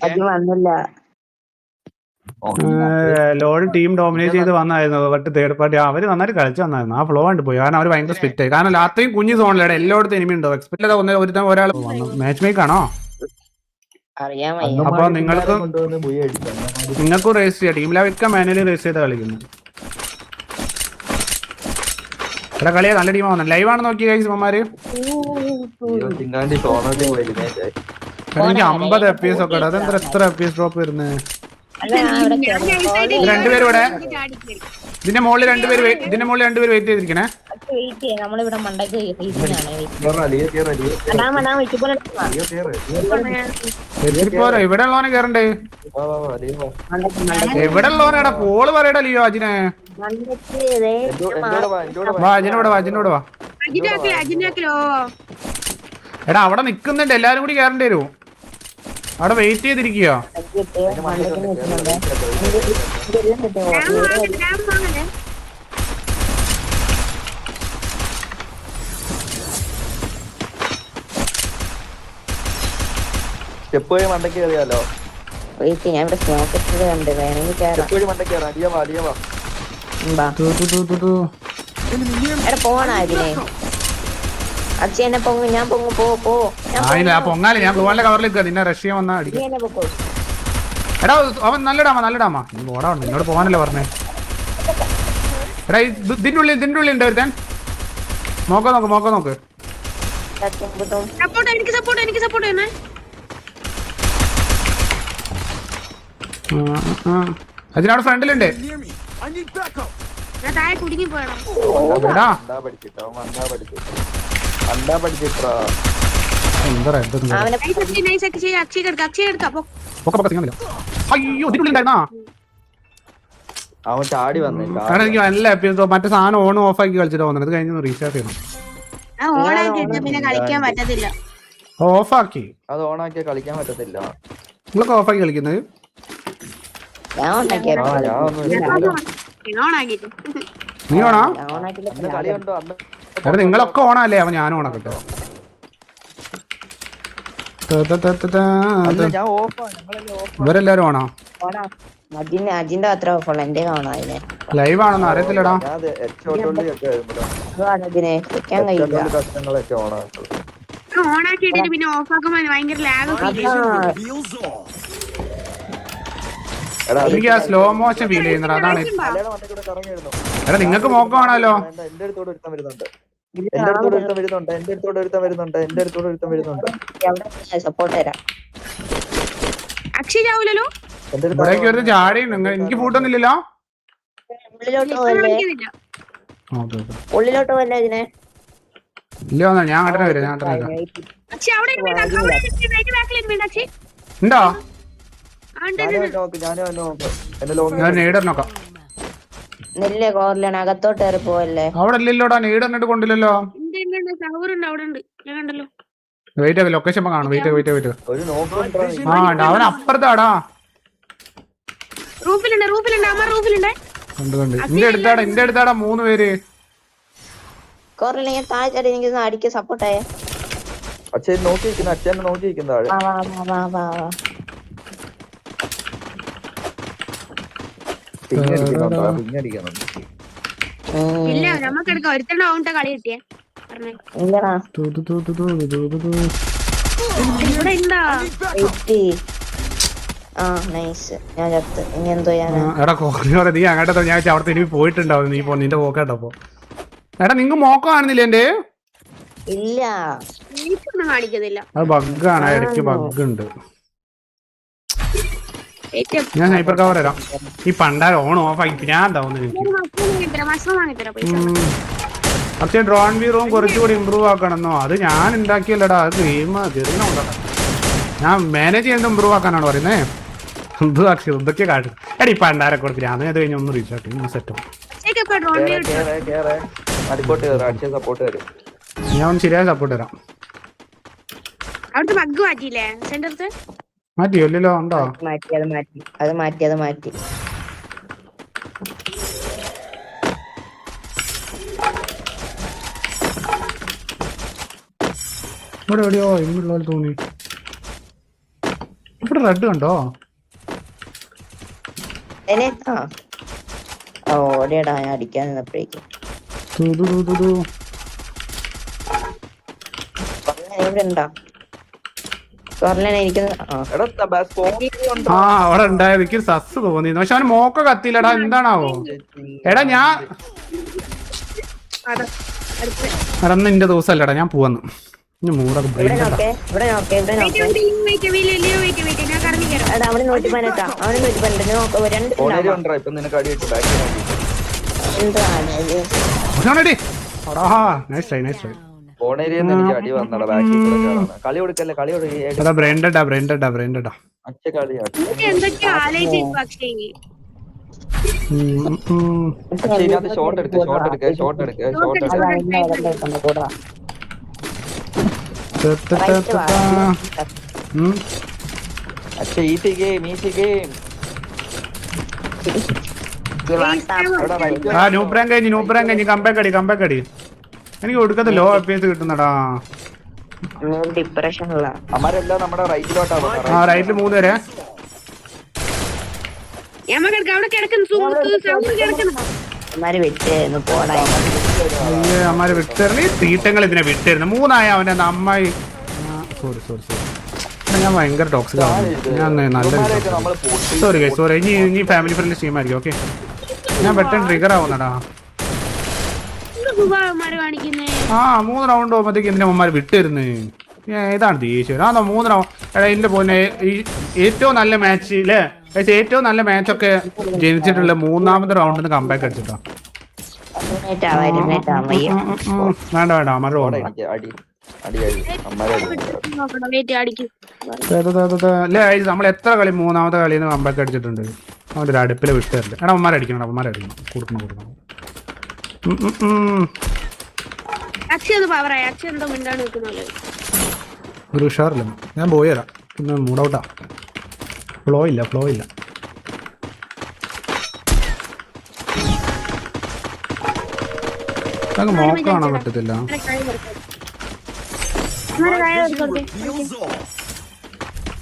അത് വന്നില്ല. Load team dominate ചെയ്ത് വന്നായിരുന്നു. ബട്ട് തേർഡ് പാർട്ടി അവര് നന്നായിട്ട് കളിച്ചു വന്നായിരുന്നു. ആ ഫ്ലോ കണ്ട് പോയി. കാരണം അവർ ഭയങ്കര സ്പിറ്റ് ആയി. കാരണം അത്രയും കുഞ്ഞു സോണിലാണ് എല്ലായിടത്തും എനിമി ഉണ്ടോ. എക്സ്പെക്ട് ചെയ്ത ഒരാൾ മാച്ച് മേക്ക് ആണോ? അറിയാൻ അപ്പൊ നിങ്ങൾക്കും റേസ് ചെയ്യാം. ടീം ലെവലൊക്കെ മാനുവലി റേസ് ചെയ്ത് കളിക്കുന്നു. ഇവിടെ കളിയാ നല്ല ടീമാ വന്നത്. ലൈവ് ആണ് നോക്കി ഗൈസ് ഇവന്മാര്. എനിക്ക് 50 FPS ഒക്കെ ഉണ്ട്. അതെന്താ എത്ര FPS ഡ്രോപ്പ് വരുന്നത്? രണ്ടുപേരും ഇവിടെ ഇതിന്റെ മുകളിൽ രണ്ടുപേര് വെയിറ്റ് ചെയ്തിരിക്കണേ. പോരാ ഇവിടെ ഉള്ളവനെ കേറണ്ടേ. എവിടെ ഉള്ളവനെടാ പോള് പറയടാ ലിയോ അജിനെ. വാ അജിനോട് വാ. എടാ അവിടെ നിക്കുന്നുണ്ട്. എല്ലാരും കൂടി കേറേണ്ടി വരും. അവിടെ വെയിറ്റ് ചെയ്തിരിക്കുക. സ്റ്റെപ്പ് വഴി മണ്ടയ്ക്ക് കയറിയാലോ? ഞാൻ ഇവിടെ സ്മോക്ക് കണ്ട് വേണമെങ്കിൽ സ്റ്റെപ്പ് വഴി മണ്ടയ്ക്ക് കയറാം. പോണ അതിനെ അച്ഛനെ പൊങ്ങ്. ഞാൻ പൊങ്ങ് പോ. പൊങ്ങാലേ ഞാൻ ഗ്ലോവാളിന്റെ കവറിൽ നിൽക്കുക. നിന്നെ റഷ് ചെയ്യാൻ വന്നാ അടിക്കും. എടാ അവൻ നല്ലടാമാ ഓടാ. നിന്നോട് പോകാനല്ലേ പറഞ്ഞേ. എടാ ഇതിന്റെ ഉള്ളിൽ ഉണ്ട് ഒരുത്തൻ. നോക്ക് അതിനവിടെ ഫ്രണ്ടിലുണ്ട്. അവൻ ചാടി വന്നു. എനിക്ക് നല്ല മറ്റേ സാധനം ഓൺ ഓഫ് ആക്കി കളിച്ചിട്ട് വന്നത്. അത് കഴിഞ്ഞ് റീസ്റ്റാർട്ട് ചെയ്യണം. ഓഫാക്കി അത് ഓണാക്കിയാ കളിക്കാൻ പറ്റത്തില്ല. നിങ്ങളൊക്കെ ഓഫാക്കി കളിക്കുന്നത്? നീ ഓണാ? എടാ നിങ്ങളൊക്കെ ഓണല്ലേ? അവൻ ഞാനും ഓണാക്കട്ടോ. ഇവരെല്ലാരും ഓണാ? അജിന്റെ അത്ര ഓഫുള്ള എന്റെ കാണാ. ലൈവ് ആണെന്ന് അറിയത്തില്ലടാ. അതിനെ വെക്കാൻ കഴിയില്ല. എനിക്ക് ആ സ്ലോ മോഷൻ ഫീൽ ചെയ്യുന്നത് അതാണ്. എടാ നിങ്ങൾക്ക് മോക്കമാണല്ലോ. എന്റെ അടുത്തോട് ഒരുത്തം വരുന്നുണ്ട്. ഇവിടേക്ക് ഒരു ചാടി. എനിക്ക് ഫൂട്ടൊന്നുമില്ലല്ലോ. ഉള്ളിലോട്ട് പോവല്ലേ ഇതിനെ? ഇല്ല ഞാൻ കണ്ടേ വരാം. ഉണ്ടോ? ഞാൻ നെയ്ഡർ നോക്കാം. നെല്ല് കോറിലാണ് അകത്തോട്ട് കയറി പോവല്ലേ? അവിടെ ഇല്ലല്ലോടാ. നെയ്ഡറിനിട്ട് കൊണ്ടില്ലല്ലോ. വെയിറ്റ് ലൊക്കേഷൻ കാണും. വെയിറ്റ് അവൻ അപ്പുറത്താടാ. എന്റെ അടുത്താടാ 3 പേര്. കോറിൽ താഴ്ചാടി എനിക്ക് അടിക്ക് സപ്പോർട്ടായേ. അച്ഛൻ നോക്കിയിരിക്കുന്ന നീ അങ്ങോട്ട് ഞാൻ അവിടെ ഇനി പോയിട്ടുണ്ടാവും. നീ നിന്റെ പോക്കാട്ടപ്പോ. എടാ നിങ്ങ മോക്കം കാണുന്നില്ല എന്റെ? ഇല്ല അത് ബഗ്ഗാണ്. ഇടയ്ക്ക് ബഗ് ഉണ്ട്. ഞാൻ സ്നൈപ്പർ കവർ തരാം. ഈ പണ്ടാര ഓൺ ഓഫ് ആക്കി ഞാൻ എന്താവുന്നു എനിക്ക്. പക്ഷെ ഡ്രോൺ വീറും കുറച്ചുകൂടി ഇമ്പ്രൂവ് ആക്കണമെന്നോ. അത് ഞാൻ ഉണ്ടാക്കിയല്ലടാ. അത് ഗെയിം ഞാൻ മാനേജ് ചെയ്യുന്നത് ഇമ്പ്രൂവ് ആക്കാനാണ് പറയുന്നത്. ഇതൊക്കെ കാട്ടും. എടി പണ്ടാരെ കൊടുത്തില്ല. അത് കഴിഞ്ഞ ഒന്ന് റീച്ചാട്ട് സെറ്റ്. ഞാൻ ശരിയായ സപ്പോർട്ട് തരാം. മാറ്റിയോ? ഇല്ലല്ലോ. ഉണ്ടോ? മാറ്റി. ഇവിടെ എവിടെയോ ഇങ്ങോട്ടുള്ള തോന്നി. ഇവിടെ റെഡ് കണ്ടോ? ഓടിയടാ ഞാൻ അടിക്കാൻ നിന്നപ്പോഴേക്കും ഇവിടെ ഉണ്ടോ? ആ അവിടെ ഉണ്ടായത് എനിക്ക് സസ് തോന്നിയിരുന്നു. പക്ഷെ അവന് മോക്ക കത്തിയില്ലടാ, എന്താണാവോ? എടാ ഞാൻ എടാ നിന്റെ ദിവസമല്ലടാ, ഞാൻ പോവാന്ന്. ഇനി മൂടൊക്കെ അവിടെ നോക്കേ. അവിടെ 120 അടി വന്നടാ ബാക്കി കളി കൊടുക്കല്ലേ, കളി ഷോട്ട് എടുക്ക. Easy game. നൂപ്രാൻ കഴിഞ്ഞ് കമ്പാക്ക് അടി. എനിക്ക് കൊടുക്കത്ത് ലോ FPS കിട്ടുന്നടാ. അമ്മാരെല്ലാം നമ്മുടെ റൈറ്റിലോട്ടാ. റൈറ്റില് 3 പേരെ. അമ്മാര് വിട്ടേരണ തീറ്റങ്ങൾ ഇതിനെ വിട്ടിരുന്നു. 3 ആയ അവന്റെ അമ്മായി. സോറി ഞാൻ ഭയങ്കര ടോക്സിക് ആണ്. ഞാൻ നല്ല സോറി ഇനി ഫാമിലി ഫ്രണ്ട്ലി സ്ട്രീം ആയിരിക്കും. ഓക്കെ ഞാൻ പെട്ടെന്ന് ട്രിഗർ ആവുന്നടാ. 3 റൗണ്ട് പോകുമ്പോഴത്തേക്ക് ഇതിന്റെ അമ്മമാര് വിട്ടിരുന്നു. ഇതാണ് ദേഷ്യം. 3 റൗണ്ട്. എടാ എന്റെ പോലെ ഏറ്റവും നല്ല മാച്ചില് ഏറ്റവും നല്ല മാച്ചൊക്കെ ജനിച്ചിട്ടുള്ള 3ാമത്തെ റൗണ്ടിന് കമ്പാക്ക് അടിച്ചിട്ടോ. വേണ്ട അമ്മമാരുടെ ഓർമ്മ നമ്മൾ എത്ര കളി 3ാമത്തെ കളിയിൽ നിന്ന് കമ്പാക്ക് അടിച്ചിട്ടുണ്ട്. അവൻ്റെ ഒരു അടുപ്പിൽ വിട്ടുതരില്ല. എടാ അമ്മമാരടിക്കണം കൊടുക്കണം. ഒരു ഉഷാറില്ല. ഞാൻ പോയി തരാം. പിന്നെ മൂടൗട്ടാ. ഫ്ലോ ഇല്ല. മോക്ക് കാണാൻ പറ്റത്തില്ല.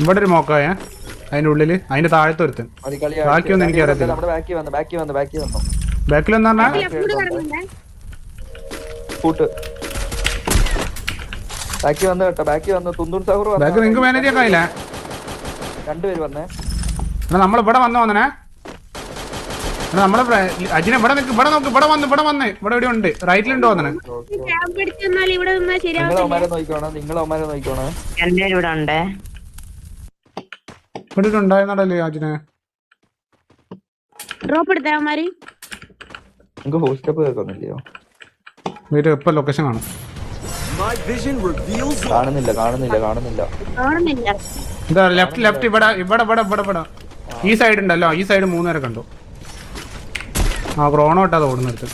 ഇവിടെ ഒരു മോക്കായ അതിന്റെ ഉള്ളില്, അതിന്റെ താഴത്ത് ഒരുത്തൻ. ബാക്കിയൊന്നും എനിക്ക് അറിയത്തില്ല. ബാക്കിൽ എന്താ ബാക്കി നിങ്ങക്ക് മാനേജ് ചെയ്യാൻ കഴിയില്ല. നമ്മളിവിടെ വന്നേ നമ്മളെ അജിനെ ഇവിടെ നോക്ക്. ഇവിടെ വന്ന് ഇവിടെ ഉണ്ട്. റൈറ്റിലുണ്ടോ വന്നെ? ഇവിടെ ഉണ്ടായിരുന്നല്ലേ അജിനെ? ഇപ്പൊ ലൊക്കേഷൻ കാണും. എന്താ ലെഫ്റ്റ് ഇവിടെ ഈ സൈഡ് ഉണ്ടല്ലോ. ഈ സൈഡ് 3 പേരെ കണ്ടു. ക്രോണോ ഇട്ടാ ഓടുന്നെടുത്ത്.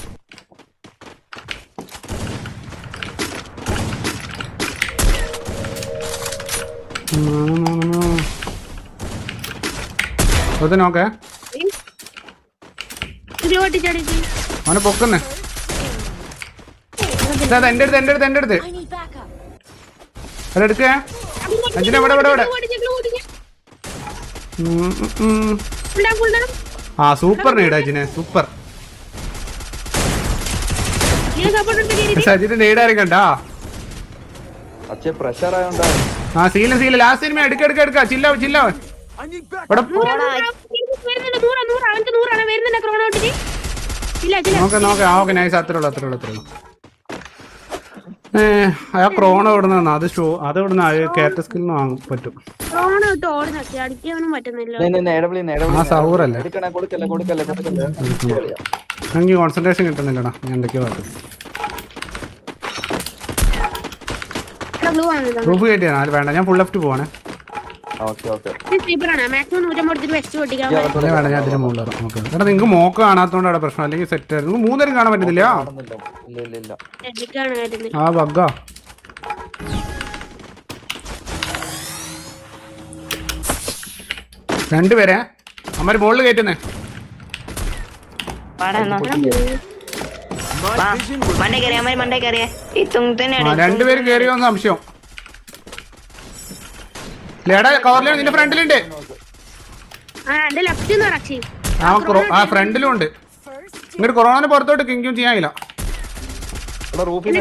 നോക്കേ അവനെ പൊക്കുന്നേ. എന്റെ അടുത്ത് എടുക്കേ. അജിനെ ഇവിടെ സൂപ്പർ നീട് അജിനെ. സൂപ്പർ സജിന്റെ നീടാരും കണ്ടാ. സീല ലാസ്റ്റ് സിനിമ എടുക്ക. ചില്ല നോക്കെ നൈസ്. അത്രേ ഉള്ളൂ. ആ ക്രോണ ഇവിടുന്ന അത് ഇവിടുന്ന് കേരള സ്കില്ലിന് വാങ്ങാൻ പറ്റും. ആ സൗറല്ലേ എനിക്ക് കോൺസെൻട്രേഷൻ കിട്ടുന്നില്ലടാ. ഞാൻ എന്തൊക്കെയോ പ്രൂഫ് കേട്ടിയാ വേണ്ട. ഞാൻ ഫുൾ ലെഫ്റ്റ് പോവാണേ. വേണ്ട ഞാൻ അതിന് മുകളിൽ എടാ നിങ്ങക്ക് മോക്ക് കാണാത്തോണ്ടാണ് പ്രശ്നം. അല്ലെങ്കിൽ സെറ്റ് ആയിരുന്നു. 3 പേരും കാണാൻ പറ്റുന്നില്ല. ആ ബഗ്ഗാ. രണ്ടുപേരെ അമ്മ മുകളിൽ കയറ്റുന്നേ. രണ്ടുപേരും കയറിയോന്ന് സംശയം. എടാ കവറിലാണ് നിന്റെ ഫ്രണ്ടിലുണ്ട്. എന്റെ ലെഫ്റ്റ് അക്ഷി ആ ഫ്രണ്ടിലും ഉണ്ട്. ഇങ്ങോട്ട് കൊറോണ പുറത്തോട്ട് കിങ്കും ചെയ്യാനില്ല. റൂഫിൽ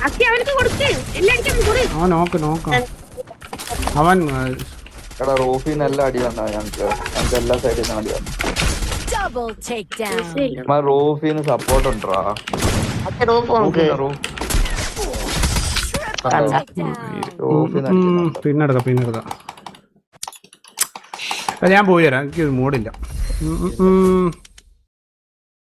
അക്ഷി അവനക്ക് കൊടുക്ക് എല്ലാവർക്കും കൊടു. അവൻ നോക്കാം അവൻ എടാ റൂഫിൽ നല്ല അടി വന്നാ ഞങ്ങക്ക് എല്ലാ സൈഡിൽ നിന്ന് അടി വന്നു. റൂഫിന് സപ്പോർട്ട് ഉണ്ടോ? പിന്നെടുക്കാം. ഞാൻ പോയി തരാം, എനിക്ക് മൂടില്ല.